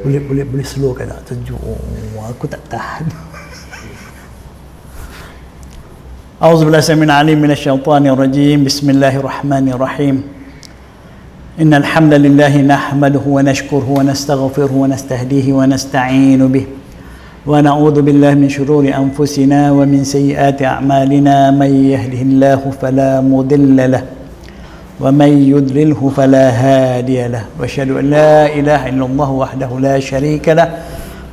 Boleh slow kan tak? Sejuk. Aku tak tahan. A'udzubillahi minasyaitonir alim minasyaitonir rajim. Bismillahirrahmanirrahim. Innal hamdalillah nahmaduhu wa nashkuruhu wa nastaghfiruhu wa nastahdihi wa nasta'inu bih. Wa na'udzu billahi min shururi anfusina wa min sayyiati a'malina may yahdihillahu fala mudilla lahu ومن يضلله فلا هادي له واشهد ان لا اله الا الله وحده لا شريك له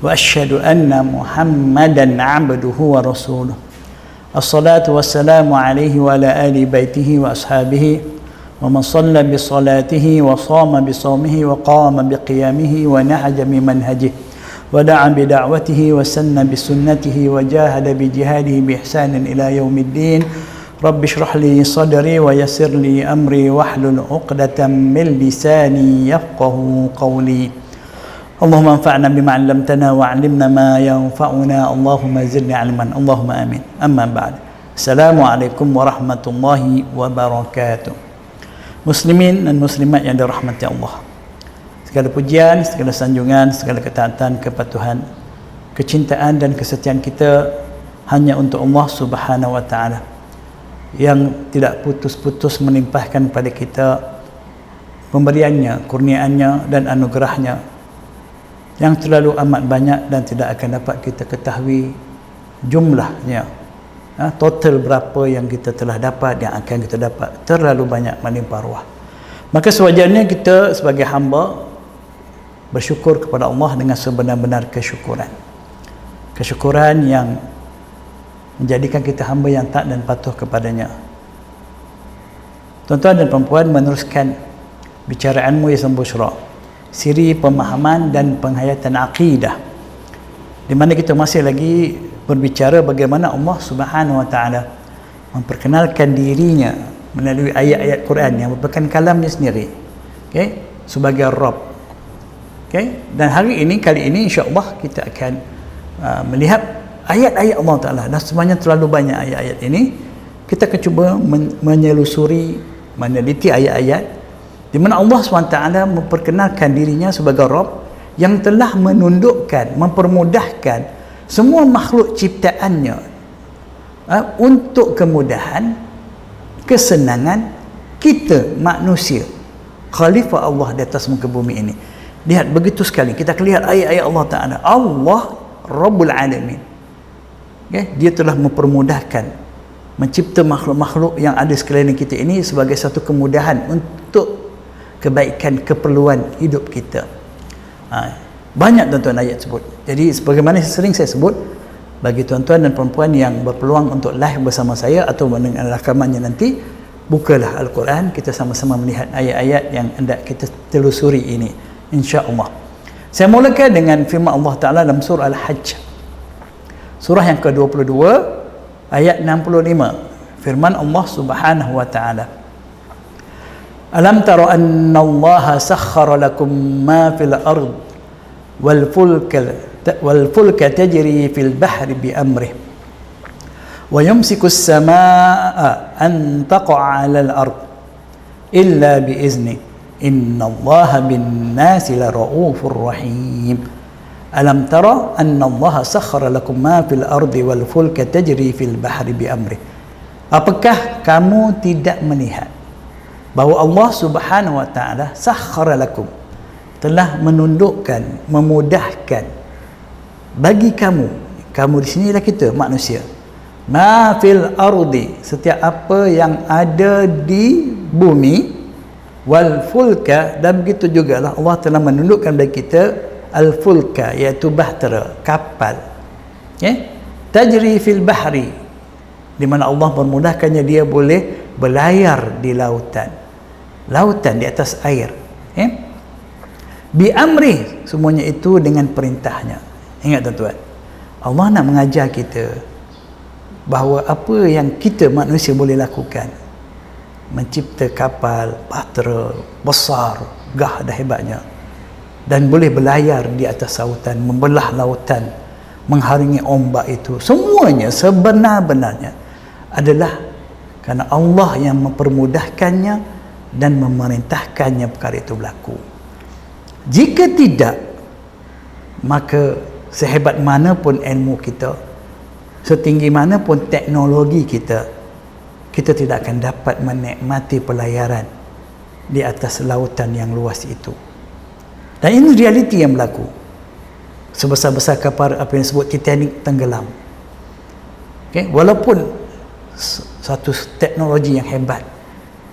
واشهد ان محمدا عبده ورسوله الصلاه والسلام عليه وعلى ال بيته واصحابه ومن صلى بصلاته وصام بصومه وقام بقيامه ونهج بمنهجه ودعا بدعوته وسن بسنته وجاهد بجهاده باحسان الى يوم الدين رب اشرح لي صدري ويسر لي أمري واحلل عقدة من لساني يفقه قولي اللهم انفعنا بما علمتنا وعلمنا ما ينفعنا اللهم زدنا علما اللهم آمين أما بعد السلام عليكم ورحمة الله وبركاته Muslimin dan muslimat yang dirahmati Allah, segala pujian, segala sanjungan, segala ketaatan, kepatuhan, kecintaan dan kesetiaan kita hanya untuk Allah Subhanahu wa taala yang tidak putus-putus melimpahkan pada kita pemberiannya, kurniaannya dan anugerahnya yang terlalu amat banyak dan tidak akan dapat kita ketahui jumlahnya, total berapa yang kita telah dapat, yang akan kita dapat, terlalu banyak melimpah ruah. Maka sewajarnya kita sebagai hamba bersyukur kepada Allah dengan sebenar-benar kesyukuran yang menjadikan kita hamba yang taat dan patuh kepadanya. Tuan-tuan dan perempuan, meneruskan bicaraanmu ya Sambushra, siri pemahaman dan penghayatan akidah, di mana kita masih lagi berbicara bagaimana Allah Subhanahu wa taala memperkenalkan dirinya melalui ayat-ayat Quran yang merupakan kalamnya sendiri, sebagai Rabb. Dan kali ini insya-Allah kita akan melihat ayat-ayat Allah Ta'ala, dan sebenarnya terlalu banyak ayat-ayat ini. Kita akan cuba menyelusuri, meneliti ayat-ayat di mana Allah SWT memperkenalkan dirinya sebagai Rabb yang telah menundukkan, mempermudahkan semua makhluk ciptaannya untuk kemudahan, kesenangan kita manusia, khalifah Allah di atas muka bumi ini. Lihat, begitu sekali kita akan lihat ayat-ayat Allah Ta'ala. Allah Rabbul Alamin, dia telah mempermudahkan, mencipta makhluk-makhluk yang ada sekeliling kita ini sebagai satu kemudahan untuk kebaikan, keperluan hidup kita. Banyak tuan-tuan ayat sebut. Jadi sebagaimana sering saya sebut, bagi tuan-tuan dan perempuan yang berpeluang untuk live bersama saya atau mendengar rakamannya nanti, bukalah Al-Quran, kita sama-sama melihat ayat-ayat yang hendak kita telusuri ini, insya-Allah. Saya mulakan dengan firman Allah Ta'ala dalam surah Al-Hajj, surah yang ke-22 ayat 65. Firman Allah Subhanahu wa taala, Alam tara anna Allah sakhkhara lakum ma fil ard wal fulka tajri fil bahri bi amrihi wa yumsiku as-samaa'a an taqa'a 'alal ard illa bi izni inna Allah bin nasi la ra'ufur rahim. Alam tara anna Allah sakhkhara lakum ma fil ardi wal fulka tajri fil bahri bi amri. Apakah kamu tidak melihat bahawa Allah Subhanahu wa taala sakhkhara lakum, telah menundukkan, memudahkan bagi kamu di sini ialah kita manusia, ma fil ardi, setiap apa yang ada di bumi, wal fulka, dan begitu jugalah Allah telah menundukkan bagi kita al-fulka, iaitu bahtera, kapal, tajri fil bahri, di mana Allah memudahkannya dia boleh berlayar di lautan di atas air, bi amri, semuanya itu dengan perintahnya. Ingat tuan-tuan, Allah nak mengajar kita bahawa apa yang kita manusia boleh lakukan, mencipta kapal, bahtera besar, gagah dan hebatnya, dan boleh berlayar di atas lautan, membelah lautan, mengharingi ombak, itu semuanya sebenar-benarnya adalah kerana Allah yang mempermudahkannya dan memerintahkannya perkara itu berlaku. Jika tidak, maka sehebat mana pun ilmu kita, setinggi mana pun teknologi kita, kita tidak akan dapat menikmati pelayaran di atas lautan yang luas itu. Dan ini realiti yang berlaku. Sebesar-besar kapal apa yang disebut Titanic tenggelam. Okay? Walaupun satu teknologi yang hebat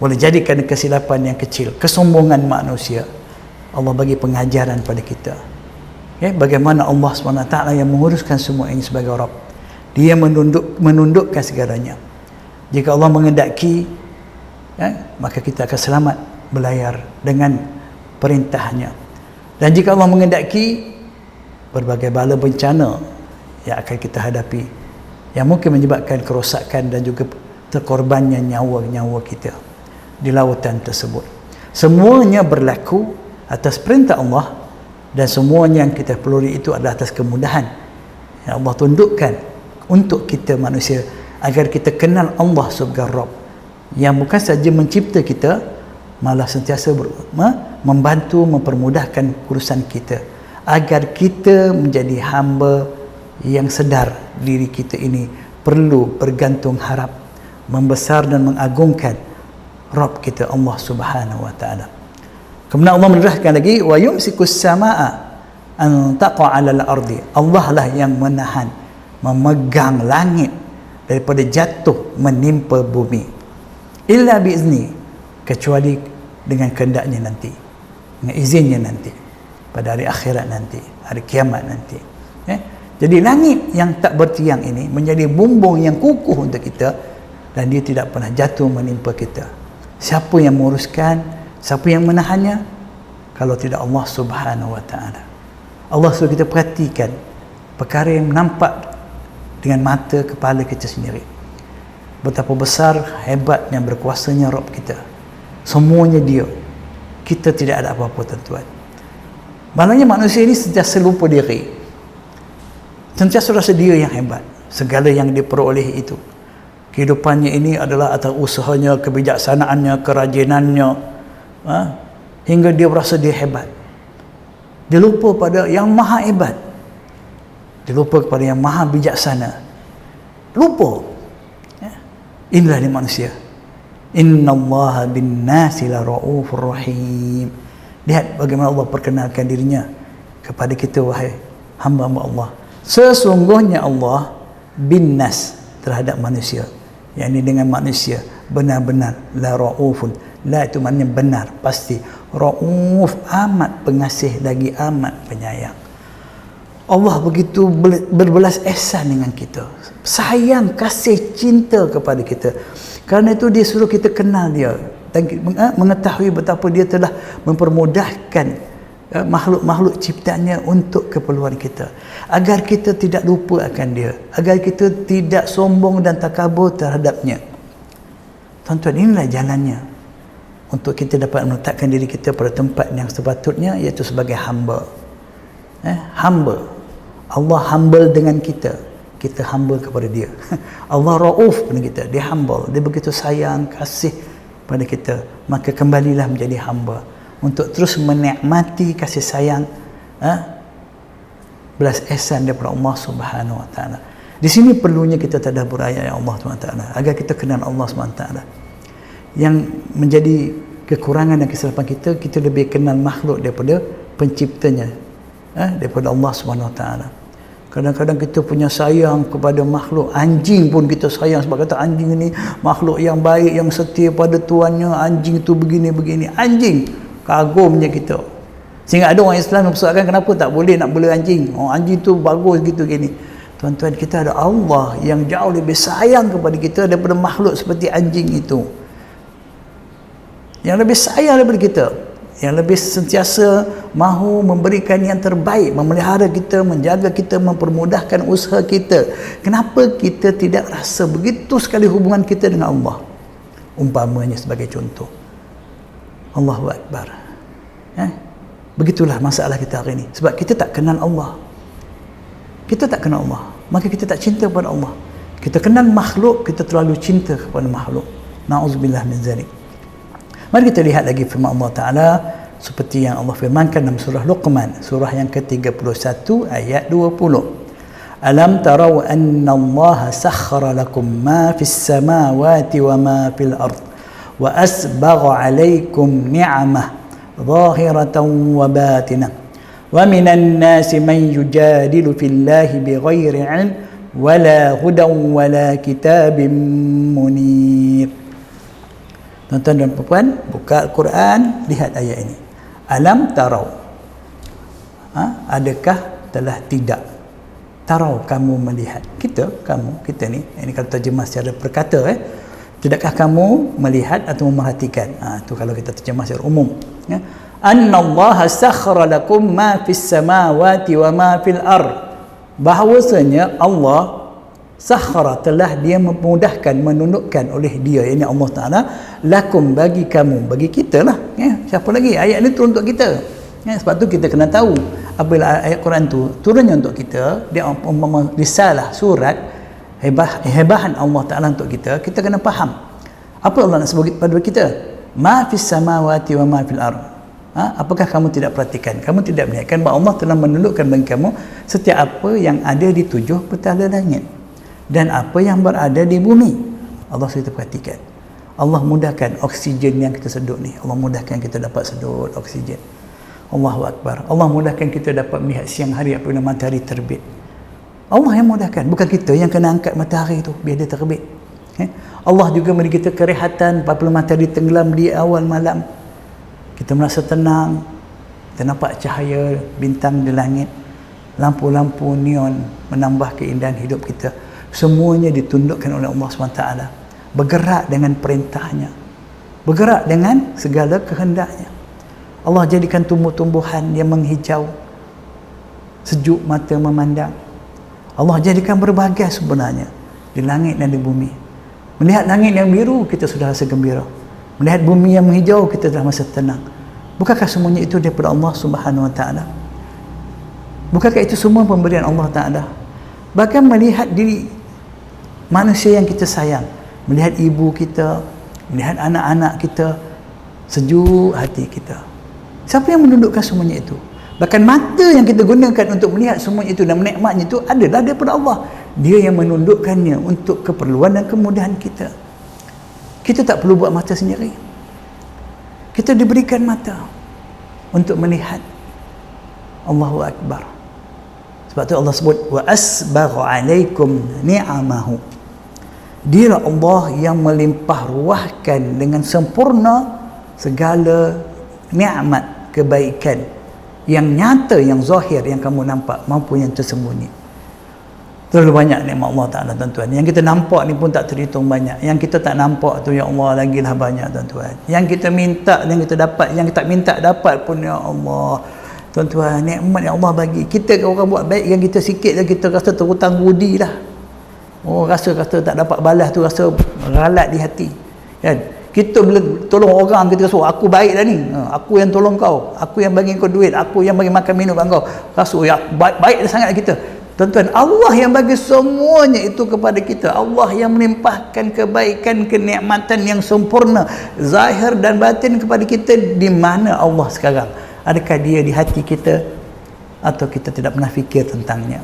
boleh jadikan kesilapan yang kecil, kesombongan manusia, Allah bagi pengajaran pada kita. Okay? Bagaimana Allah SWT yang menguruskan semua ini sebagai Rabb. Dia menundukkan segalanya. Jika Allah mengendaki, maka kita akan selamat berlayar dengan perintahnya. Dan jika Allah mengendaki, berbagai bala bencana yang akan kita hadapi, yang mungkin menyebabkan kerosakan dan juga terkorbannya nyawa-nyawa kita di lautan tersebut. Semuanya berlaku atas perintah Allah, dan semuanya yang kita peluri itu adalah atas kemudahan yang Allah tundukkan untuk kita manusia, agar kita kenal Allah sebagai Rabb yang bukan saja mencipta kita, malah sentiasa membantu mempermudahkan urusan kita, agar kita menjadi hamba yang sedar diri kita ini perlu bergantung harap, membesar dan mengagungkan Rabb kita Allah Subhanahu wa taala. Kemudian Allah menerangkan lagi, wa yumsikus samaa an taqa 'alal ardi. Allah lah yang menahan, memegang langit daripada jatuh menimpa bumi, illa biizni, kecuali dengan kehendaknya nanti, dengan izinnya nanti, pada hari akhirat nanti, hari kiamat nanti. Jadi langit yang tak bertiang ini menjadi bumbung yang kukuh untuk kita, dan dia tidak pernah jatuh menimpa kita. Siapa yang menguruskan, siapa yang menahannya, kalau tidak Allah Subhanahu wa taala. Allah suruh kita perhatikan perkara yang nampak dengan mata kepala kita sendiri, betapa besar, hebatnya, berkuasanya Rabb kita. Semuanya dia, kita tidak ada apa-apa, tuan-tuan. Maknanya manusia ini sentiasa lupa diri, sentiasa rasa dia yang hebat. Segala yang dia peroleh itu, kehidupannya ini adalah atas usahanya, kebijaksanaannya, kerajinannya, hingga dia merasa dia hebat. Dia lupa pada yang maha hebat, dia lupa kepada yang maha bijaksana. Lupa. Inilah dia manusia. Innallaha bin nasi la raufur rahim. Lihat bagaimana Allah perkenalkan dirinya kepada kita, wahai hamba-hamba Allah. Sesungguhnya Allah bin nas, terhadap manusia, yakni dengan manusia, benar-benar la raufun. La itu maknanya benar, pasti. Rauf, amat pengasih lagi amat penyayang. Allah begitu berbelas ihsan dengan kita, sayang, kasih, cinta kepada kita. Kerana itu dia suruh kita kenal dia dan mengetahui betapa dia telah mempermudahkan makhluk-makhluk ciptaannya untuk keperluan kita, agar kita tidak lupa akan dia, agar kita tidak sombong dan takabur terhadapnya. Tuan-tuan, inilah jalannya untuk kita dapat meletakkan diri kita pada tempat yang sepatutnya, iaitu sebagai hamba. Hamba. Allah humble dengan kita, kita humble kepada dia. Allah rauf dengan kita, dia humble, dia begitu sayang, kasih pada kita. Maka kembalilah menjadi hamba untuk terus menikmati kasih sayang, belas ihsan daripada Allah Subhanahu wa taala. Di sini perlunya kita tadabbur ayat Allah Subhanahu wa taala, agar kita kenal Allah Subhanahu wa taala. Yang menjadi kekurangan dan kesilapan kita, kita lebih kenal makhluk daripada penciptanya, daripada Allah Subhanahu wa taala. Kadang-kadang kita punya sayang kepada makhluk. Anjing pun kita sayang, sebab kata anjing ini makhluk yang baik, yang setia pada tuannya. Anjing tu begini-begini. Anjing, kagumnya kita. Sehingga ada orang Islam yang persoalkan, kenapa tak boleh nak bela anjing? Oh, anjing tu bagus gitu gini. Tuan-tuan, kita ada Allah yang jauh lebih sayang kepada kita daripada makhluk seperti anjing itu, yang lebih sayang daripada kita, yang lebih sentiasa mahu memberikan yang terbaik, memelihara kita, menjaga kita, mempermudahkan usaha kita. Kenapa kita tidak rasa begitu sekali hubungan kita dengan Allah? Umpamanya sebagai contoh, Allahu Akbar. Begitulah masalah kita hari ini. Sebab kita tak kenal Allah. Kita tak kenal Allah, maka kita tak cinta kepada Allah. Kita kenal makhluk, kita terlalu cinta kepada makhluk. Na'udzubillah min zalik. Mari kita lihat lagi firman Allah Ta'ala seperti yang Allah firmankan dalam surah Luqman, surah yang ke-31 ayat 20. Alam tarau anna Allah sakhkhara lakum ma fis samawati wa ma fil ard wa asbagha 'alaikum ni'amah zahiratan wa batinah wa minan nasi man yujadilu fillahi bighairi 'ilm wala hudan wala kitabim munir. Tuan-tuan dan puan, buka Al-Quran, lihat ayat ini. Alam tarau, adakah telah tidak tarau kamu melihat? Kita ni, ini kalau terjemah secara perkata, tidakkah kamu melihat atau memerhatikan? Tu kalau kita terjemah secara umum, anna Allah sakhkhara lakum ma fis samawati wa ma fil ard, bahawasanya Allah sakhara, telah dia memudahkan, menundukkan oleh dia, ini Allah Ta'ala, lakum, bagi kamu, bagi kita lah, siapa lagi, ayat ni turun untuk kita, sebab tu kita kena tahu apabila ayat Quran tu turunnya untuk kita, dia risalah, surat, hebahan Allah Ta'ala untuk kita, kita kena faham apa Allah nak sebut pada kita, ma fis samawati wa ma fil ard. Apakah kamu tidak perhatikan, kamu tidak melihatkan bahawa Allah telah menundukkan bagi kamu setiap apa yang ada di 7 petala langit dan apa yang berada di bumi. Allah sudah perhatikan. Allah mudahkan oksigen yang kita sedut ni, Allah mudahkan kita dapat sedut oksigen. Allahu Akbar. Allah mudahkan kita dapat melihat siang hari apabila matahari terbit. Allah yang mudahkan, bukan kita yang kena angkat matahari tu biar dia terbit. Allah juga beri kita kerehatan apabila matahari tenggelam di awal malam. Kita merasa tenang, kita nampak cahaya bintang di langit, lampu-lampu neon menambah keindahan hidup kita. Semuanya ditundukkan oleh Allah SWT, bergerak dengan perintahnya, bergerak dengan segala kehendaknya. Allah jadikan tumbuh-tumbuhan yang menghijau, sejuk mata memandang. Allah jadikan berbagai sebenarnya di langit dan di bumi. Melihat langit yang biru, kita sudah rasa gembira. Melihat bumi yang menghijau, kita dah masa tenang. Bukankah semuanya itu daripada Allah Subhanahu Wa Taala? Bukankah itu semua pemberian Allah Taala? Bahkan melihat diri manusia yang kita sayang, melihat ibu kita, melihat anak-anak kita, sejuk hati kita. Siapa yang menundukkan semuanya itu? Bahkan mata yang kita gunakan untuk melihat semuanya itu dan menikmatnya itu adalah daripada Allah. Dia yang menundukkannya untuk keperluan dan kemudahan kita. Kita tak perlu buat mata sendiri. Kita diberikan mata untuk melihat. Allahu Akbar. Sebab tu Allah sebut wa asbagha alaikum ni'amahu. Dialah Allah yang melimpah ruahkan dengan sempurna segala nikmat kebaikan yang nyata, yang zahir, yang kamu nampak maupun yang tersembunyi. Terlalu banyak nikmat Allah Ta'ala, tuan-tuan. Yang kita nampak ni pun tak terhitung banyak. Yang kita tak nampak tu, ya Allah, lagilah banyak, tuan-tuan. Yang kita minta, yang kita dapat, yang kita tak minta dapat pun, ya Allah, tuan-tuan, nikmat yang Allah bagi. Kita orang buat baik yang kita sikit dah, kita rasa terhutang budi dah. Oh, rasa tak dapat balas tu, rasa ralat di hati, kan? Kita bila tolong orang, kita rasa aku baik dah ni, aku yang tolong kau, aku yang bagi kau duit, aku yang bagi makan minum kau, rasa ya baik dah sangat kita. Tuan-tuan, Allah yang bagi semuanya itu kepada kita. Allah yang melimpahkan kebaikan, kenikmatan yang sempurna, zahir dan batin kepada kita. Di mana Allah sekarang? Adakah dia di hati kita? Atau kita tidak pernah fikir tentangnya?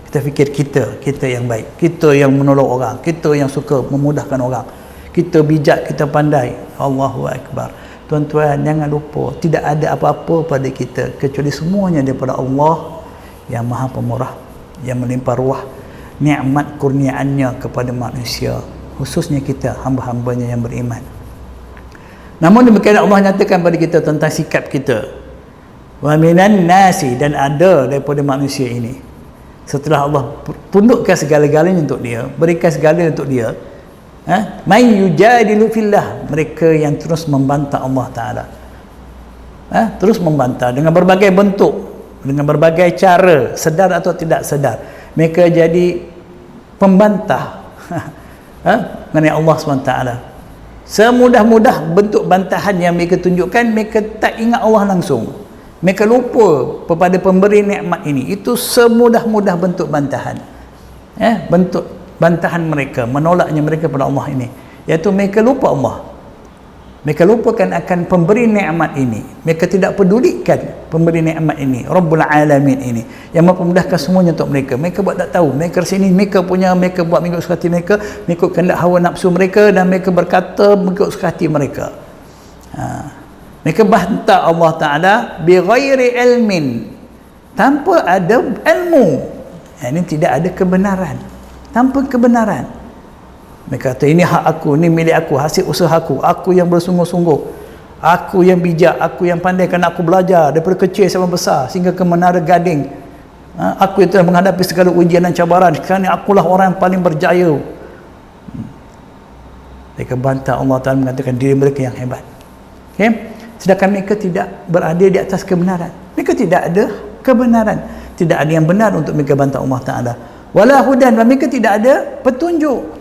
Kita fikir kita yang baik, kita yang menolong orang, kita yang suka memudahkan orang, kita bijak, kita pandai. Allahu Akbar. Tuan-tuan, jangan lupa, tidak ada apa-apa pada kita kecuali semuanya daripada Allah yang Maha Pemurah, yang melimpah ruah nikmat kurniaannya kepada manusia, khususnya kita, hamba-hambanya yang beriman. Namun demikian Allah nyatakan pada kita tentang sikap kita. Wa minan nasi, dan ada daripada manusia ini, setelah Allah tundukkan segala-galanya untuk dia, berikan segala untuk dia, may yujadilu fillah, mereka yang terus membantah Allah Ta'ala, terus membantah dengan berbagai bentuk, dengan berbagai cara, sedar atau tidak sedar. Mereka jadi pembantah mengenai Allah SWT. Semudah-mudah bentuk bantahan yang mereka tunjukkan, mereka tak ingat Allah langsung. Mereka lupa kepada pemberi nikmat ini. Itu semudah-mudah bentuk bantahan. Bentuk bantahan mereka, menolaknya mereka pada Allah ini, iaitu mereka lupa Allah. Mereka lupakan akan pemberi nikmat ini. Mereka tidak pedulikan pemberi nikmat ini, Rabbul Alamin ini, yang mempermudahkan semuanya untuk mereka. Mereka buat tak tahu. Mereka sini, mereka buat mengikut suka hati mereka, mengikut kehendak hawa nafsu mereka, dan mereka berkata mengikut suka hati mereka. Mereka bantah Allah Ta'ala bighairi ilmin, tanpa ada ilmu. Ini tidak ada kebenaran, tanpa kebenaran. Mereka kata ini hak aku, ini milik aku, hasil usaha aku yang bersungguh-sungguh, aku yang bijak, aku yang pandai kerana aku belajar daripada kecil sampai besar sehingga ke Menara Gading. Aku yang telah menghadapi segala ujian dan cabaran, kerana akulah orang yang paling berjaya. Mereka bantah Allah Ta'ala, mengatakan diri mereka yang hebat. Okay? Sedangkan mereka tidak berada di atas kebenaran. Mereka tidak ada kebenaran, tidak ada yang benar untuk mereka bantah Allah Ta'ala. Wala hudan, dan mereka tidak ada petunjuk.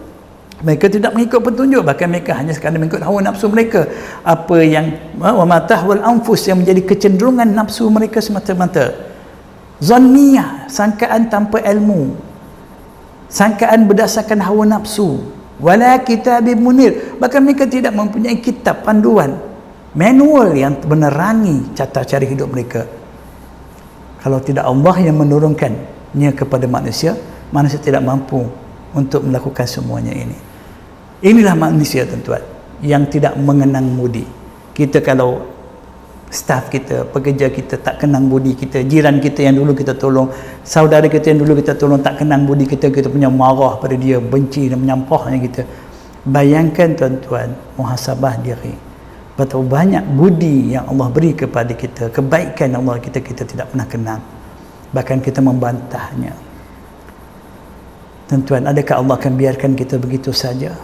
Mereka tidak mengikut petunjuk, bahkan mereka hanya sekadar mengikut hawa nafsu mereka, apa yang wa matahwal anfus, yang menjadi kecenderungan nafsu mereka semata-mata. Zanniyah, sangkaan tanpa ilmu, sangkaan berdasarkan hawa nafsu. Wala kitabim munir, bahkan mereka tidak mempunyai kitab panduan, manual yang menerangi cara hidup mereka. Kalau tidak Allah yang menurunkannya kepada manusia, manusia tidak mampu untuk melakukan semuanya ini. Inilah manusia, tuan-tuan, yang tidak mengenang budi. Kita kalau staf kita, pekerja kita tak kenang budi kita, jiran kita yang dulu kita tolong, saudara kita yang dulu kita tolong tak kenang budi kita, kita punya marah pada dia, benci dan menyampahnya kita. Bayangkan, tuan-tuan, muhasabah diri. Betapa banyak budi yang Allah beri kepada kita, kebaikan Allah kita tidak pernah kenang. Bahkan kita membantahnya. Tuan-tuan, adakah Allah akan biarkan kita begitu saja?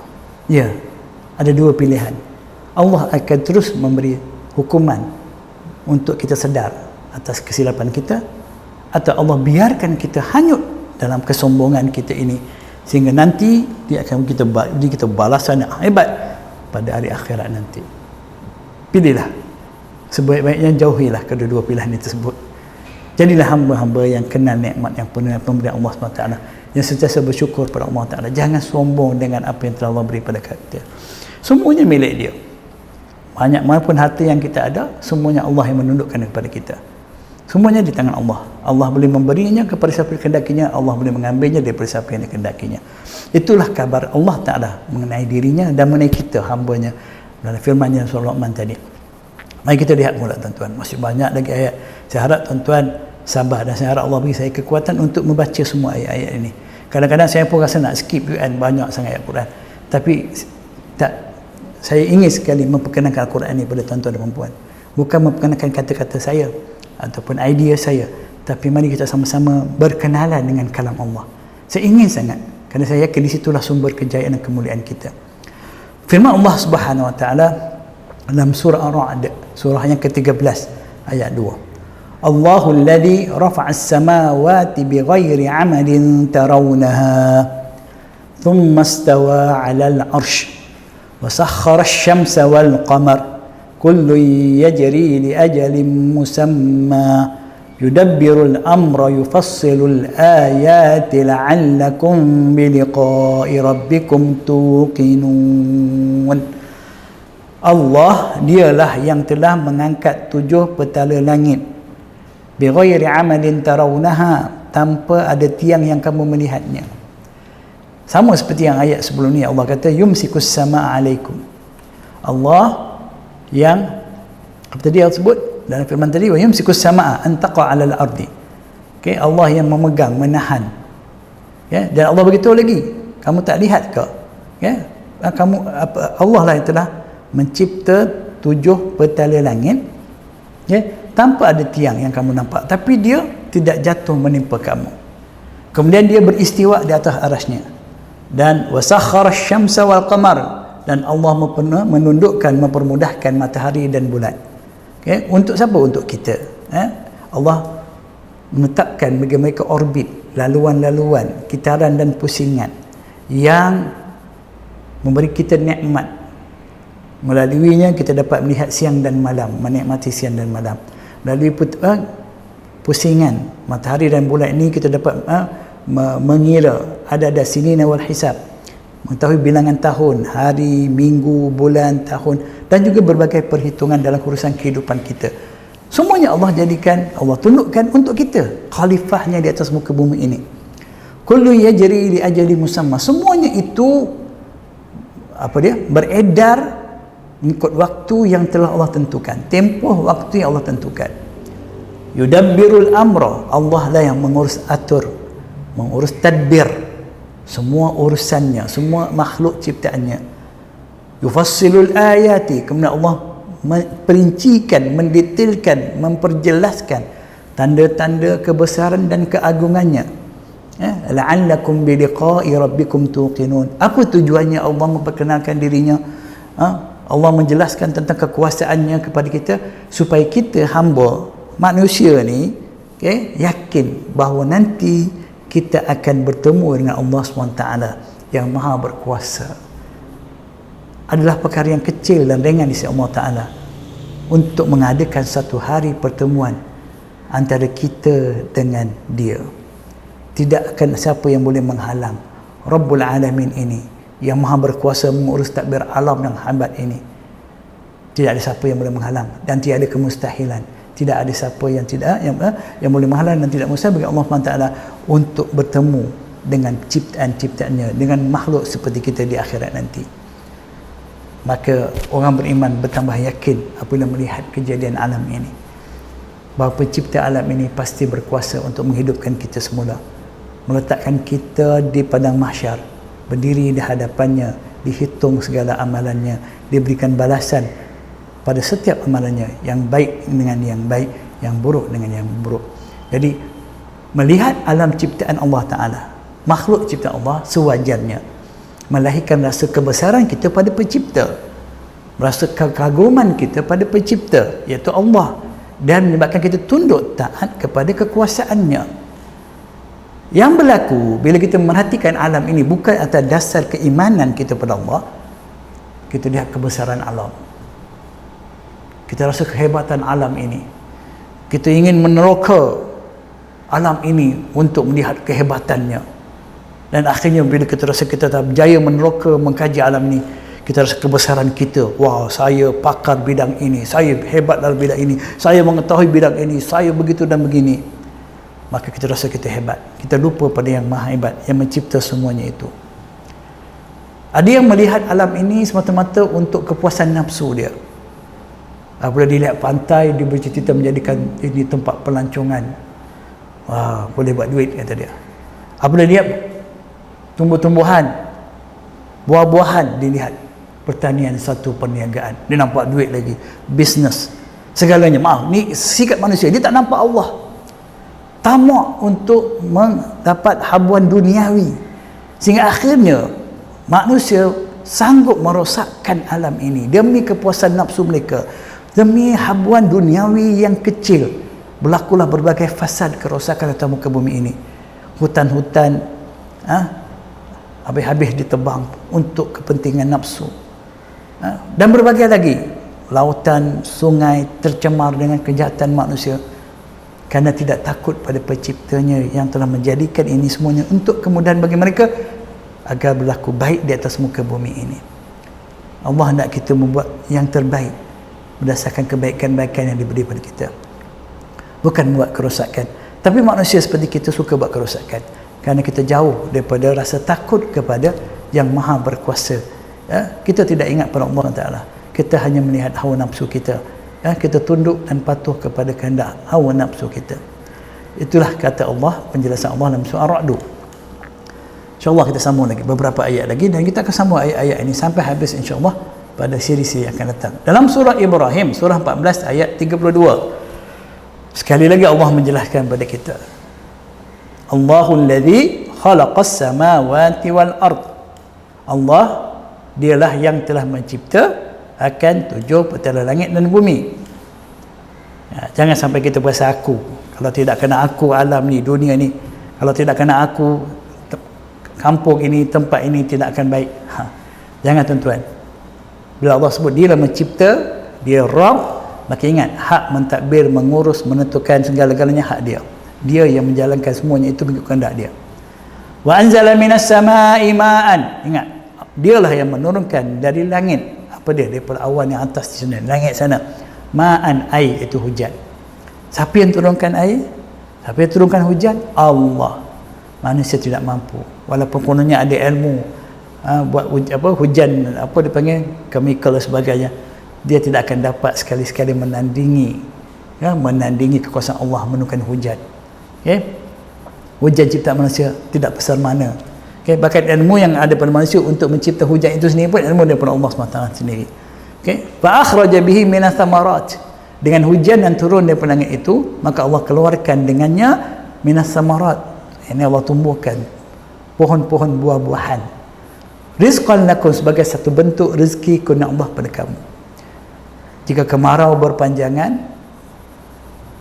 Ya, ada dua pilihan. Allah akan terus memberi hukuman untuk kita sedar atas kesilapan kita, atau Allah biarkan kita hanyut dalam kesombongan kita ini, sehingga nanti dia akan beri kita balasan yang hebat pada hari akhirat nanti. Pilihlah, sebaik-baiknya jauhilah kedua-dua pilihan itu tersebut. Jadilah hamba-hamba yang kenal nikmat yang penuh pemberian Allah SWT, yang sentiasa bersyukur pada Allah Ta'ala. Jangan sombong dengan apa yang telah Allah beri pada kita. Semuanya milik dia. Banyak manapun harta yang kita ada, semuanya Allah yang menundukkan kepada kita. Semuanya di tangan Allah. Allah boleh memberinya kepada siapa yang kehendakinya, Allah boleh mengambilnya daripada siapa yang kehendakinya. Itulah kabar Allah Ta'ala mengenai dirinya dan mengenai kita, hambanya, dalam firman-Nya surah Luqman tadi. Mari kita lihat pula, tuan-tuan. Masih banyak lagi ayat. Saya harap tuan-tuan sabar, dan saya harap Allah beri saya kekuatan untuk membaca semua ayat-ayat ini. Kadang-kadang saya pun rasa nak skip Quran, banyak sangat ayat Quran, tapi tak, saya ingin sekali memperkenalkan Al-Quran ini pada tuan-tuan dan puan-puan. Bukan memperkenalkan kata-kata saya ataupun idea saya, tapi mari kita sama-sama berkenalan dengan kalam Allah. Saya ingin sangat, kerana saya yakin di situlah sumber kejayaan dan kemuliaan kita. Firman Allah Subhanahu Wa Taala dalam surah Ar-Ra'd, surah yang ke-13 ayat 2. Allahu alladhi rafa'a as-samawati bighairi 'amalin tarawnaha thumma istawa 'alal 'arsy wa sakhkhara asy-syamsa wal qamar kullun yajri li ajalin musamma yudabbiru al-amra yufassilu al-ayati la'allakum bi liqa'i rabbikum tuqinun. Allah dialah yang telah mengangkat 7 petala langit bighairi amalin tarawnaha, tanpa ada tiang yang kamu melihatnya. Sama seperti yang ayat sebelum ni, Allah kata yumsikus samaa alaikum. Allah yang apa tadi Allah sebut dalam firman tadi, wa yumsikus samaa an taqa 'alal ardi. Okay, Allah yang memegang, menahan. Ya, dan Allah beritahu lagi, kamu tak lihat ke? Ya, kamu Allah lah yang telah mencipta 7 petala langit. Ya, tanpa ada tiang yang kamu nampak, tapi dia tidak jatuh menimpa kamu. Kemudian dia beristiwa di atas arasnya. Dan wasakhkhara asy-syamsa wal qamar, dan Allah menundukkan, mempermudahkan matahari dan bulan. Okay? Untuk siapa? Untuk kita. Allah menetapkan bagi mereka orbit, laluan-laluan, kitaran dan pusingan yang memberi kita nikmat. Melaluinya kita dapat melihat siang dan malam, menikmati siang dan malam. Melalui pusingan matahari dan bulan ini kita dapat mengira ada sinina wal hisab, mengetahui bilangan tahun, hari, minggu, bulan, tahun, dan juga berbagai perhitungan dalam urusan kehidupan kita. Semuanya Allah jadikan, Allah tundukkan untuk kita, khalifahnya di atas muka bumi ini. Kullu yajri li ajali musamma. Semuanya itu beredar mengikut waktu yang telah Allah tentukan, tempoh waktu yang Allah tentukan. Yudabbirul amra, Allah lah yang mengurus atur, mengurus tadbir semua urusannya, semua makhluk ciptaannya. Yufassilul ayati, kemudian Allah memperincikan, mendetailkan, memperjelaskan tanda-tanda kebesaran dan keagungannya. La'allakum biliqa'i rabbikum tuqinun. Apa tujuannya Allah memperkenalkan dirinya? Allah menjelaskan tentang kekuasaannya kepada kita supaya kita hamba manusia ni yakin bahawa nanti kita akan bertemu dengan Allah SWT yang maha berkuasa. Adalah perkara yang kecil dan ringan di sisi Allah Ta'ala untuk mengadakan satu hari pertemuan antara kita dengan dia. Tidak akan siapa yang boleh menghalang Rabbul Alamin ini yang maha berkuasa mengurus tadbir alam yang hebat ini. Tidak ada siapa yang boleh menghalang dan tidak ada kemustahilan. Tidak ada siapa yang yang boleh menghalang dan tidak mustahil bagi Allah SWT untuk bertemu dengan ciptaan-ciptaannya, dengan makhluk seperti kita di akhirat nanti. Maka orang beriman bertambah yakin apabila melihat kejadian alam ini, bahawa pencipta alam ini pasti berkuasa untuk menghidupkan kita semula, meletakkan kita di padang mahsyar, berdiri di hadapannya, dihitung segala amalannya, diberikan balasan pada setiap amalannya, yang baik dengan yang baik, yang buruk dengan yang buruk. Jadi melihat alam ciptaan Allah Ta'ala, makhluk ciptaan Allah, sewajarnya melahirkan rasa kebesaran kita pada pencipta, rasa kekaguman kita pada pencipta, iaitu Allah, dan menyebabkan kita tunduk taat kepada kekuasaannya. Yang berlaku bila kita merhatikan alam ini bukan atas dasar keimanan kita pada Allah, kita lihat kebesaran alam, kita rasa kehebatan alam ini, kita ingin meneroka alam ini untuk melihat kehebatannya. Dan akhirnya bila kita rasa kita tak berjaya meneroka, mengkaji alam ni, kita rasa kebesaran kita. Wah, saya pakar bidang ini, saya hebat dalam bidang ini, saya mengetahui bidang ini, saya begitu dan begini. Maka kita rasa kita hebat. Kita lupa pada yang maha hebat, yang mencipta semuanya itu. Ada yang melihat alam ini semata-mata untuk kepuasan nafsu dia. Apabila dilihat pantai, dia bercita-cita menjadikan ini tempat pelancongan. Wah, boleh buat duit, kata dia. Apabila lihat tumbuh-tumbuhan, buah-buahan, dilihat pertanian, satu perniagaan, dia nampak duit lagi, bisnes, segalanya. Maaf, ni sikap manusia, dia tak nampak Allah. Tamak untuk mendapat habuan duniawi, sehingga akhirnya manusia sanggup merosakkan alam ini demi kepuasan nafsu mereka, demi habuan duniawi yang kecil. Berlakulah berbagai fasad, kerosakan atas muka bumi ini. Hutan-hutan habis-habis ditebang untuk kepentingan nafsu, dan berbagai lagi. Lautan, sungai tercemar dengan kejahatan manusia kerana tidak takut pada penciptanya yang telah menjadikan ini semuanya untuk kemudahan bagi mereka agar berlaku baik di atas muka bumi ini. Allah nak kita membuat yang terbaik berdasarkan kebaikan-kebaikan yang diberi pada kita, bukan buat kerosakan. Tapi manusia seperti kita suka buat kerosakan kerana kita jauh daripada rasa takut kepada yang maha berkuasa. Kita tidak ingat pada Allah Ta'ala, kita hanya melihat hawa nafsu kita. Kita tunduk dan patuh kepada kehendak hawa nafsu kita. Itulah kata Allah, penjelasan Allah dalam surah Ar-Ra'd. InsyaAllah kita sambung lagi beberapa ayat lagi, dan kita akan sambung ayat-ayat ini sampai habis insyaAllah pada siri-siri yang akan datang. Dalam surah Ibrahim, surah 14 ayat 32, sekali lagi Allah menjelaskan kepada kita, Allahul ladzi khalaqas samawati wal ard. Allah dialah yang telah mencipta akan 7 petala langit dan bumi. Jangan sampai kita berasa aku. Kalau tidak kena aku alam ni, dunia ni, kalau tidak kena aku, kampung ini, tempat ini tidak akan baik. Jangan tuan-tuan. Bila Allah sebut dia lah mencipta, dia Rabb, maka ingat, hak mentadbir, mengurus, menentukan segala-galanya hak dia. Dia yang menjalankan semuanya itu mengikut kehendak dia. Wa anzala minas samaa'i ma'an. Ingat, Dialah yang menurunkan dari langit, apa dia, daripada awan yang atas di sana, langit sana, ma'an, air, itu hujan. Siapa yang turunkan air? Siapa yang turunkan hujan? Allah. Manusia tidak mampu, walaupun kononnya ada ilmu buat hujan, apa dipanggil, chemical dan sebagainya, dia tidak akan dapat sekali-sekali menandingi kekuasaan Allah menurunkan hujan. Hujan ciptaan manusia tidak besar mana. Bahkan ilmu yang ada pada manusia untuk mencipta hujan itu sendiri pun ilmu daripada Allah SWT sendiri. Fa akhraja bihi minas thamarat, dengan hujan yang turun daripada langit itu, maka Allah keluarkan dengannya minas thamarat, ini Allah tumbuhkan pohon-pohon buah-buahan, rizqan lakum, sebagai satu bentuk rezeki kurnia Allah pada kamu. Jika kemarau berpanjangan,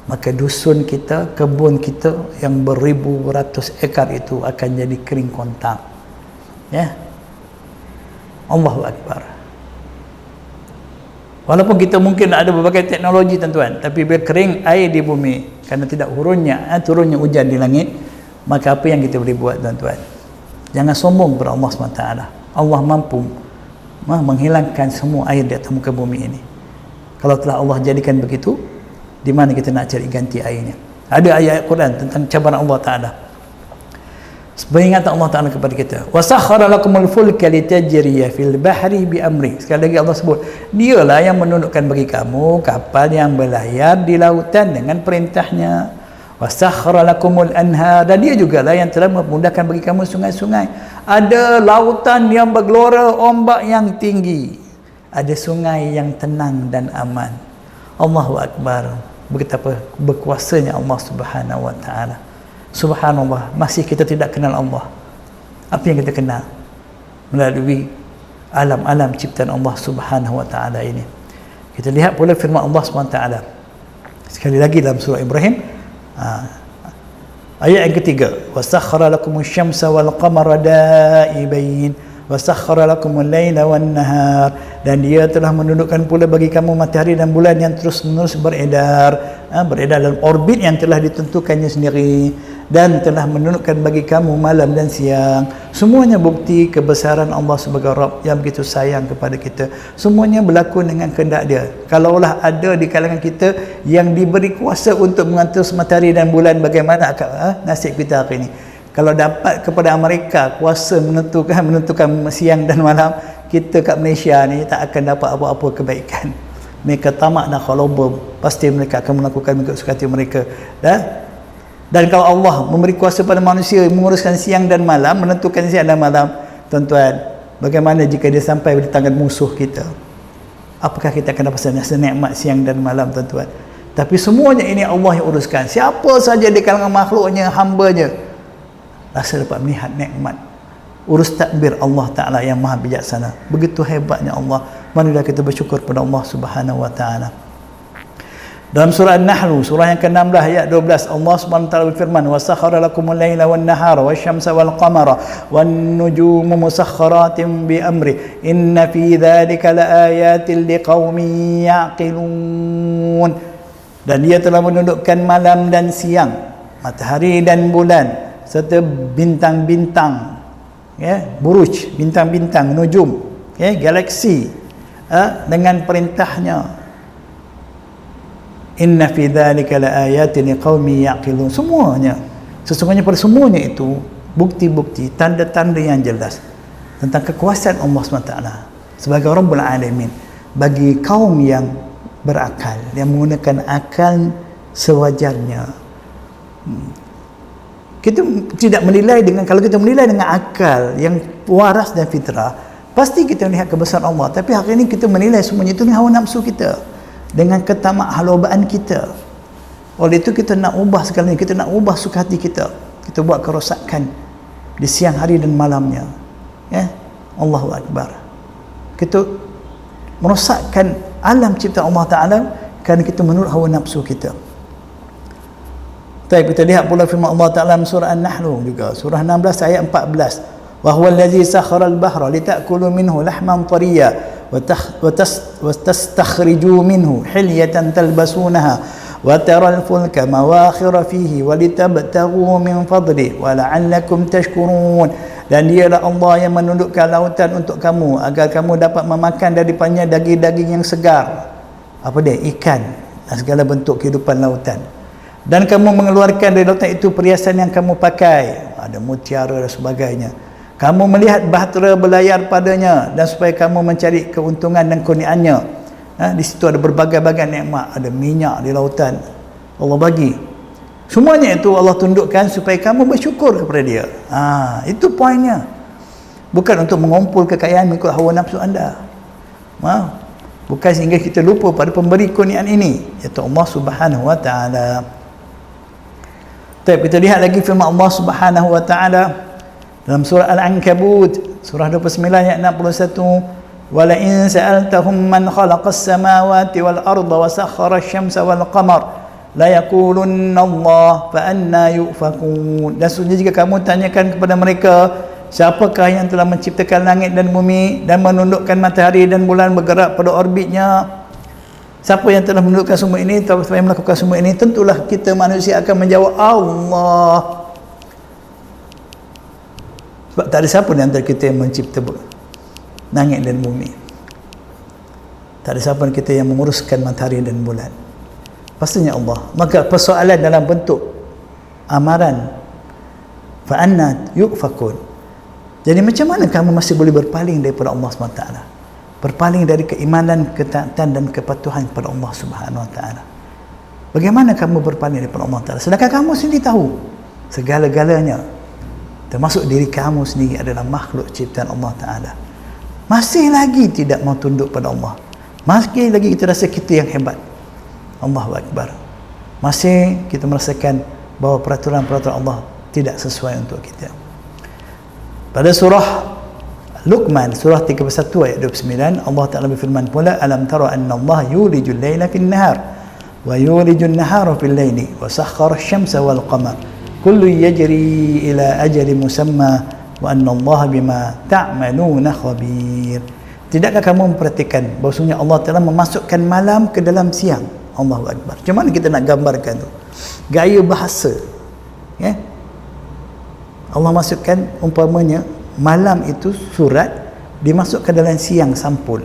maka dusun kita, kebun kita yang beribu ratus ekar itu akan jadi kering kontang. Allahu Akbar. Walaupun kita mungkin ada berbagai teknologi tuan-tuan, tapi biar kering air di bumi karena tidak turunnya hujan di langit, maka apa yang kita boleh buat tuan-tuan? Jangan sombong kepada Allah SWT. Allah mampu menghilangkan semua air di atas muka bumi ini. Kalau telah Allah jadikan begitu, di mana kita nak cari ganti airnya? Ada ayat Quran tentang cabaran Allah Ta'ala. Peringatan Allah Ta'ala kepada kita, wasakhara lakumul fulka litajriya fil bahri bi amri. Sekali lagi Allah sebut, dialah yang menundukkan bagi kamu kapal yang berlayar di lautan dengan perintahnya. Wasakhara lakumul anhar, dan dia jugalah yang telah memudahkan bagi kamu sungai-sungai. Ada lautan yang bergelora, ombak yang tinggi, ada sungai yang tenang dan aman. Allahu Akbar. Betapa berkuasanya Allah Subhanahu wa Ta'ala. Subhanallah, masih kita tidak kenal Allah. Apa yang kita kenal? Melalui alam-alam ciptaan Allah Subhanahu wa Ta'ala ini. Kita lihat pula firman Allah Subhanahu wa Ta'ala sekali lagi dalam surah Ibrahim, ayat yang ketiga, wasakhkhara lakumus syamsa wal qamara da'ibain wasakhkhara lakumul laila wan nahar, dan dia telah menundukkan pula bagi kamu matahari dan bulan yang terus-menerus beredar dalam orbit yang telah ditentukannya sendiri, dan telah menundukkan bagi kamu malam dan siang. Semuanya bukti kebesaran Allah sebagai Rabb yang begitu sayang kepada kita. Semuanya berlaku dengan kehendak dia. Kalaulah ada di kalangan kita yang diberi kuasa untuk mengatur matahari dan bulan, bagaimana nasib kita hari ini? Kalau dapat kepada Amerika kuasa menentukan siang dan malam, kita kat Malaysia ni tak akan dapat apa-apa kebaikan. Mereka tamak dan khalobah, pasti mereka akan melakukan mengikut suka hati mereka. Dan kalau Allah memberi kuasa pada manusia menguruskan siang dan malam, menentukan siang dan malam, tuan-tuan, bagaimana jika dia sampai di tangan musuh kita? Apakah kita akan dapat nikmat siang dan malam, tuan-tuan? Tapi semuanya ini Allah yang uruskan. Siapa saja di kalangan makhluknya, hambanya, rasa dapat melihat nikmat urus tadbir Allah Ta'ala yang maha bijaksana. Begitu hebatnya Allah. Marilah kita bersyukur kepada Allah Subhanahu wa Ta'ala. Dalam surah An-Nahl, surah yang ke-16 ayat 12, Allah Subhanahu wa Ta'ala berfirman, wasakhkhara lakumul laila wan nahara wasyamsa wal qamara wan nujumu musakhkharatin bi amri inna fi dzalika laayatin liqaumin yaqilun. Dan dia telah menundukkan malam dan siang, matahari dan bulan, serta bintang-bintang, buruj, bintang-bintang, nujum, galaksi, dengan perintahnya. Inna fi dzalika laayatin liqaumin yaqilun. Semuanya, sesungguhnya pada semuanya itu bukti-bukti, tanda-tanda yang jelas tentang kekuasaan Allah SWT sebagai Rabbul Alamin bagi kaum yang berakal, yang menggunakan akal sewajarnya. Kita tidak menilai dengan, kalau kita menilai dengan akal yang waras dan fitrah, pasti kita melihat kebesaran Allah. Tapi hari ini kita menilai semuanya itu dengan hawa nafsu kita, dengan ketamak halobaan kita. Oleh itu kita nak ubah sekali, kita nak ubah suka hati kita. Kita buat kerosakan di siang hari dan malamnya. Allahu Akbar. Kita merosakkan alam ciptaan Allah Ta'ala kerana kita menurut hawa nafsu kita. Baik, kita lihat pula firman Allah Ta'ala dalam surah An-Nahl juga, surah 16 ayat 14. Wa huwa allazi sakhara al-bahra litakulu minhu lahman tariya wa tastakhriju minhu hilyatan talbasunaha wa taral fulka mawakhira fihi wa litabtaghu min fadli wa la'allakum tashkurun. Dan dialah Allah yang menundukkan lautan untuk kamu agar kamu dapat memakan daripadanya daging-daging yang segar. Apa dia? Ikan dan segala bentuk kehidupan lautan. Dan kamu mengeluarkan dari lautan itu perhiasan yang kamu pakai, ada mutiara dan sebagainya. Kamu melihat bahtera berlayar padanya dan supaya kamu mencari keuntungan dan kurniaannya. Di situ ada berbagai-bagai nikmat, ada minyak di lautan Allah bagi. Semuanya itu Allah tundukkan supaya kamu bersyukur kepada dia. Itu poinnya. Bukan untuk mengumpul kekayaan mengikut hawa nafsu anda. Bukan sehingga kita lupa pada pemberi kurniaan ini, iaitu Allah Subhanahu wa taala. Kita lihat lagi firman Allah Subhanahu wa taala dalam surah Al-Ankabut, surah 29 ayat 61. Wala in sa'altahum man khalaqas samawati wal arda wa sakhkhara asy-syamsa wal qamar la yaqulunna Allah fa anna yufakun. Dan sesungguhnya jika kamu tanyakan kepada mereka, siapakah yang telah menciptakan langit dan bumi dan menundukkan matahari dan bulan bergerak pada orbitnya, siapa yang telah menundukkan semua ini, siapa yang melakukan semua ini, tentulah kita manusia akan menjawab Allah. Sebab tak ada siapa di antara kita yang mencipta langit dan bumi. Tak ada siapa kita yang menguruskan matahari dan bulan. Pastinya Allah. Maka persoalan dalam bentuk amaran, fa anna yufakun. Jadi macam mana kamu masih boleh berpaling daripada Allah SWT? Berpaling dari keimanan, ketaatan dan kepatuhan kepada Allah Subhanahu Wa Taala. Bagaimana kamu berpaling daripada Allah Taala? Sedangkan kamu sendiri tahu segala-galanya, termasuk diri kamu sendiri adalah makhluk ciptaan Allah Taala. Masih lagi tidak mau tunduk pada Allah. Masih lagi kita rasa kita yang hebat. Allahu Akbar. Masih kita merasakan bahawa peraturan-peraturan Allah tidak sesuai untuk kita. Pada surah Luqman, surah 31 ayat 29, Allah Ta'ala berfirman pula, alam tara anna Allah yulijul layla fin nahar wa yulijul nahara fil layli wa sakhkhara asy-syamsa wal qamar kullu yajri ila ajali musamma wa anna Allah bima ta'maluna khabir. Tidakkah kamu memperhatikan bahawasanya Allah Ta'ala memasukkan malam ke dalam siang? Allahu Akbar. Macam mana kita nak gambarkan tu? Gaya bahasa. Allah masukkan umpamanya malam itu surat dimasukkan dalam siang sampul.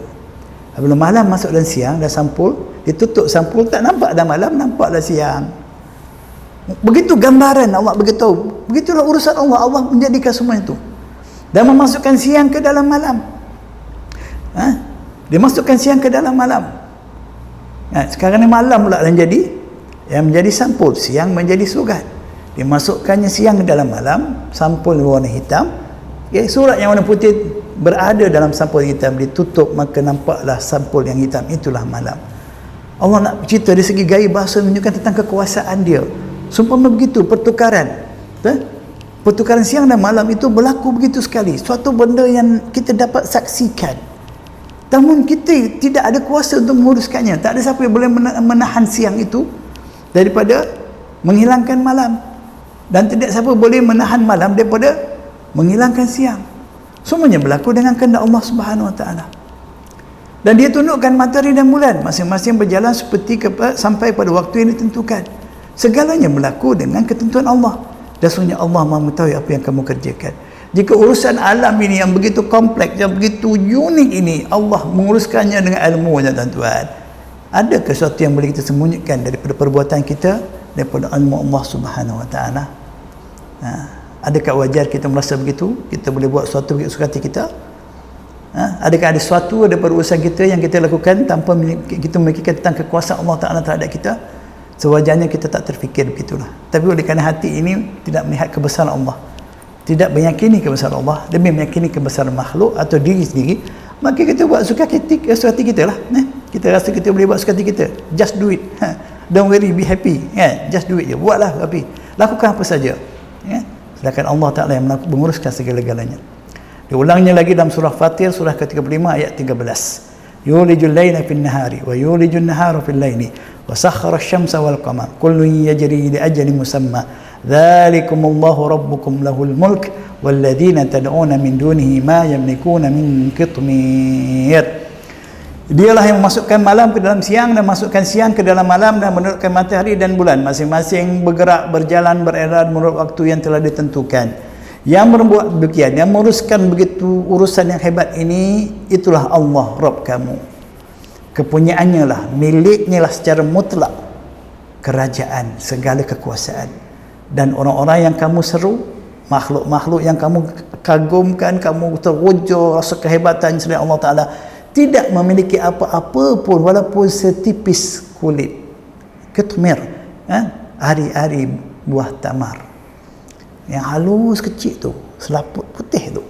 Bila malam masuk dalam siang dah sampul, ditutup sampul, tak nampak dah malam, nampak dah siang. Begitu gambaran Allah beritahu. Begitulah urusan Allah. Allah menjadikan semua itu dan memasukkan siang ke dalam malam. Dimasukkan siang ke dalam malam. Sekarang ni malam pula yang menjadi sampul, siang menjadi surat. Dimasukkannya siang ke dalam malam, sampul warna hitam. Surat yang warna putih berada dalam sampul hitam, ditutup, maka nampaklah sampul yang hitam, itulah malam. Allah nak cerita dari segi gaya bahasa menunjukkan tentang kekuasaan dia. Seumpama begitu pertukaran. Pertukaran siang dan malam itu berlaku begitu sekali. Suatu benda yang kita dapat saksikan. Namun kita tidak ada kuasa untuk menguruskannya. Tak ada siapa yang boleh menahan siang itu daripada menghilangkan malam. Dan tidak siapa boleh menahan malam daripada menghilangkan siang. Semuanya berlaku dengan kehendak Allah Subhanahu Wa Taala. Dan dia tundukkan matahari dan bulan, masing-masing berjalan seperti sampai pada waktu yang ditentukan. Segalanya berlaku dengan ketentuan Allah. Dan sesungguhnya Allah Maha mengetahui apa yang kamu kerjakan. Jika urusan alam ini yang begitu kompleks, yang begitu unik ini, Allah menguruskannya dengan ilmu-Nya, tuan-tuan. Adakah sesuatu yang boleh kita sembunyikan daripada perbuatan kita, daripada ilmu Allah Subhanahu Wa Taala? Adakah wajar kita merasa begitu? Kita boleh buat sesuatu begitu suka hati kita? Adakah ada sesuatu daripada urusan kita yang kita lakukan tanpa kita memikirkan tentang kekuasaan Allah Ta'ala terhadap kita? Sewajarnya kita tak terfikir begitulah. Tapi oleh kerana hati ini tidak melihat kebesaran Allah, tidak meyakini kebesaran Allah, lebih meyakini kebesaran makhluk atau diri sendiri, maka kita buat suka hati kita lah. Kita rasa kita boleh buat suka hati kita. Just do it. Don't worry, be happy. Just do it je. Buatlah, tapi lakukan apa saja. Sedangkan Allah Ta'ala yang menguruskan segala-galanya. Diulangnya lagi dalam surah Fatir, surah ke-35 ayat 13. Yulijul layla fin nahari wa yulijul nahara fil layli wa sakhkhara asy-syamsa wal qamar kullun yajri li ajalin musamma dzalikumullahu rabbukum lahul mulk walladzina tad'una min dunihi ma yamlikuna min qitmir. Dialah yang memasukkan malam ke dalam siang dan masukkan siang ke dalam malam dan menurutkan matahari dan bulan, masing-masing bergerak, berjalan, beredar menurut waktu yang telah ditentukan. Yang berbuat demikian, yang menguruskan begitu urusan yang hebat ini, itulah Allah Rabb kamu. Kepunyaannya lah, miliknya lah secara mutlak kerajaan, segala kekuasaan. Dan orang-orang yang kamu seru, makhluk-makhluk yang kamu kagumkan, kamu terwujud rasa kehebatan selain Allah Ta'ala, tidak memiliki apa-apa pun walaupun setipis kulit ketmir, ari-ari buah tamar yang halus kecil tu, selaput putih tu,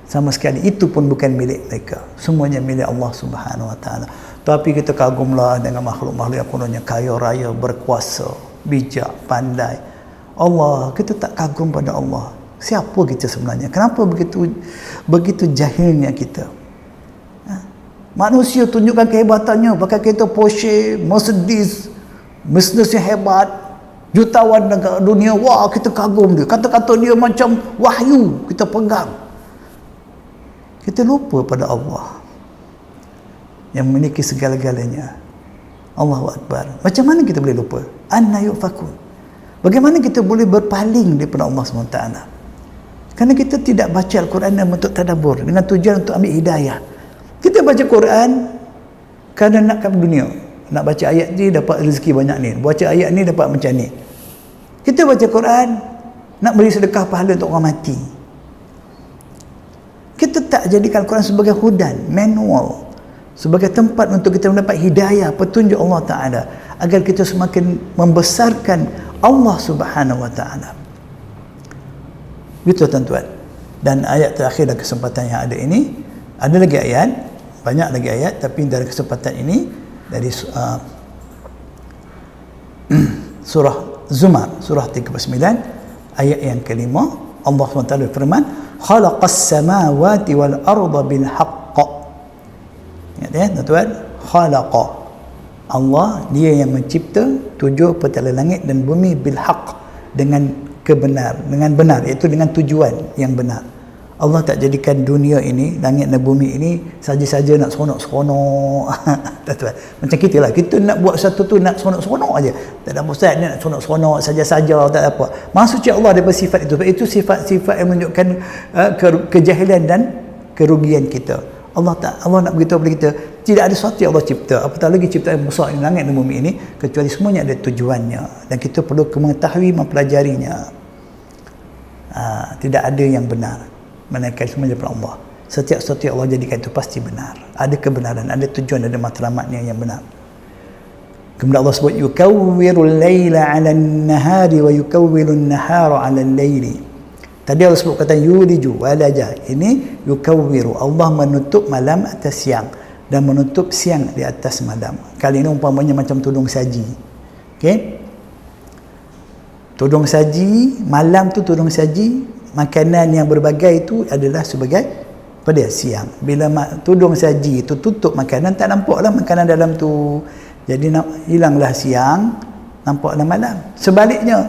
sama sekali itu pun bukan milik mereka, semuanya milik Allah Subhanahu Wa Ta'ala. Tapi kita kagumlah dengan makhluk-makhluk yang kononnya kaya raya, berkuasa, bijak, pandai. Allah, kita tak kagum pada Allah. Siapa kita sebenarnya? Kenapa begitu jahilnya kita? Manusia tunjukkan kehebatannya, pakai kereta Porsche, Mercedes, bisnes yang hebat, jutawan negara dunia, wah kita kagum dia, kata-kata dia macam wahyu, kita pegang. Kita lupa pada Allah yang memiliki segala-galanya. Allahu Akbar. Macam mana kita boleh lupa? Anna yufakun. Bagaimana kita boleh berpaling daripada Allah SWT? Kerana kita tidak baca Al-Quran dalam bentuk tadabbur dengan tujuan untuk ambil hidayah. Kita baca Quran kerana nak ke dunia, nak baca ayat ni dapat rezeki banyak ni, baca ayat ni dapat macam ni. Kita baca Quran nak beri sedekah pahala untuk orang mati. Kita tak jadikan Quran sebagai hudan, manual, sebagai tempat untuk kita mendapat hidayah, petunjuk Allah Ta'ala, agar kita semakin membesarkan Allah Subhanahu Wa Ta'ala. Begitu tuan-tuan. Dan ayat terakhir dalam kesempatan yang ada ini, ada lagi ayat, banyak lagi ayat, tapi dalam kesempatan ini dari surah Zumar, surah 39, ayat yang kelima, Allah SWT berfirman, khalaqas samawati wal arda bil haqq. Ingat ya tuan-tuan, khalaqa, Allah dia yang mencipta tujuh petala langit dan bumi bil haqq, dengan dengan benar, iaitu dengan tujuan yang benar. Allah tak jadikan dunia ini, langit dan bumi ini saja-saja nak seronok-seronok. Macam kita lah, kita nak buat satu tu nak seronok-seronok aja. Tak ada ustaz, nak seronok-seronok saja-saja, tak ada apa. Maksudnya Allah daripada sifat itu. Sebab itu sifat-sifat yang menunjukkan kejahilan dan kerugian kita. Allah nak beritahu kepada kita, tidak ada sesuatu yang Allah cipta, apatah lagi ciptaan besar ini, langit dan bumi ini, kecuali semuanya ada tujuannya, dan kita perlu mengetahui, mempelajarinya. Tidak ada yang benar melainkan semuanya daripada Allah. Setiap sesuatu yang Allah jadikan itu pasti benar, ada kebenaran, ada tujuan, ada matlamatnya yang benar. Kemudian Allah sebut yukawwirul laila 'alan nahari wa yukawwirun nahara 'alal laili. Tadi Allah sebut kata yuliju walaja, ini yukawwiru, Allah menutup malam atas siang dan menutup siang di atas malam. Kali ini umpamanya macam tudung saji. Okey, tudung saji, malam tu tudung saji, makanan yang berbagai itu adalah sebagai pada siang. Bila tudung saji itu tutup makanan, tak nampaklah makanan dalam tu, jadi hilanglah siang, nampaklah malam. Sebaliknya,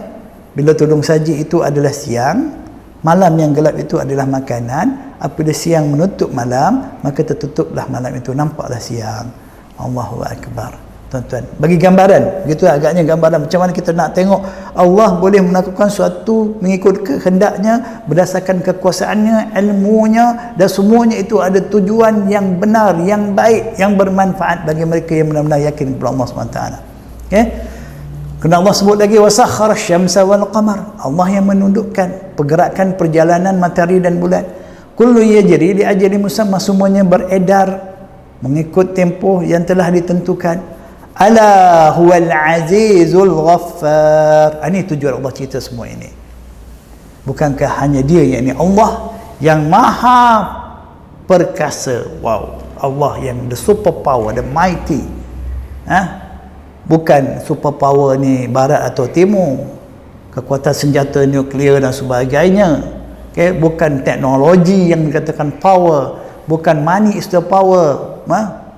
bila tudung saji itu adalah siang, malam yang gelap itu adalah makanan, apabila siang menutup malam, maka tertutuplah malam itu, nampaklah siang. Allahu Akbar. Tuan-tuan, bagi gambaran, begitu agaknya gambaran macam mana kita nak tengok Allah boleh melakukan suatu mengikut kehendaknya, berdasarkan kekuasaannya, ilmunya, dan semuanya itu ada tujuan yang benar, yang baik, yang bermanfaat bagi mereka yang benar-benar yakin kepada Allah SWT. Okay? Kerana Allah sebut lagi wasakhara syamsa wal qamar, Allah yang menundukkan pergerakan perjalanan matahari dan bulan. Kullu yajri li ajali musamma, semuanya beredar mengikut tempoh yang telah ditentukan. Ala huwal azizul ghaffar. Ini tujuan Allah cerita semua ini. Bukankah hanya dia, yakni Allah yang maha perkasa. Wow, Allah yang the super power, the mighty. Bukan super power ni barat atau timur, kekuatan senjata nuklear dan sebagainya. Okay? Bukan teknologi yang dikatakan power, bukan money is the power,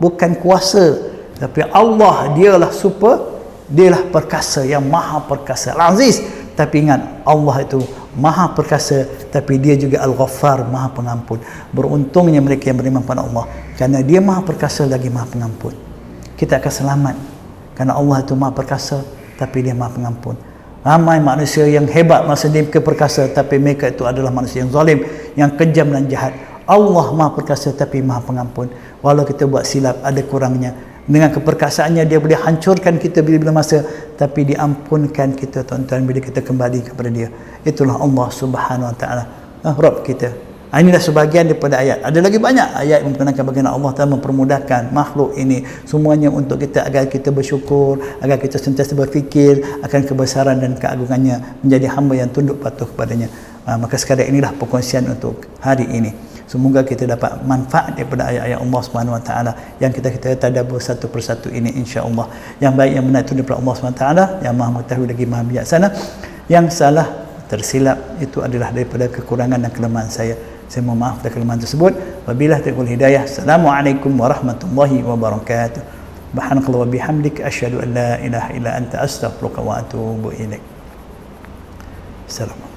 bukan kuasa. Tapi Allah dialah super, dialah perkasa, yang maha perkasa, Al-Aziz. Tapi ingat, Allah itu maha perkasa, tapi dia juga Al-Ghaffar, maha pengampun. Beruntungnya mereka yang beriman pada Allah, kerana dia maha perkasa lagi maha pengampun. Kita akan selamat kerana Allah itu maha perkasa, tapi dia maha pengampun. Ramai manusia yang hebat, manusia yang perkasa, tapi mereka itu adalah manusia yang zalim, yang kejam dan jahat. Allah Maha Perkasa tapi Maha Pengampun. Walau kita buat silap, ada kurangnya. Dengan keperkasaannya dia boleh hancurkan kita bila-bila masa, tapi diampunkan kita tuan-tuan bila kita kembali kepada dia. Itulah Allah Subhanahu Wa Taala, Rabb kita. Inilah sebahagian daripada ayat. Ada lagi banyak ayat yang mengenai bagaimana Allah Taala mempermudahkan makhluk ini, semuanya untuk kita, agar kita bersyukur, agar kita sentiasa berfikir akan kebesaran dan keagungannya, menjadi hamba yang tunduk patuh kepadanya. Maka sekadar inilah perkongsian untuk hari ini. Semoga kita dapat manfaat daripada ayat-ayat Allah Subhanahu Wa Taala yang kita tadabbur satu persatu ini, insya-Allah. Yang baik yang benar itu daripada Allah Subhanahu Wa Taala yang Maha Mengetahui lagi Maha Bijaksana. Yang salah, tersilap, itu adalah daripada kekurangan dan kelemahan saya. Saya mohon maaf atas kelemahan tersebut. Wabillahi taufiq hidayah. Assalamualaikum warahmatullahi wabarakatuh. Subhanakallah wa bihamdik, asyhadu an la ilaha illa anta, astaghfiruka wa atubu ilaik. Assalamualaikum.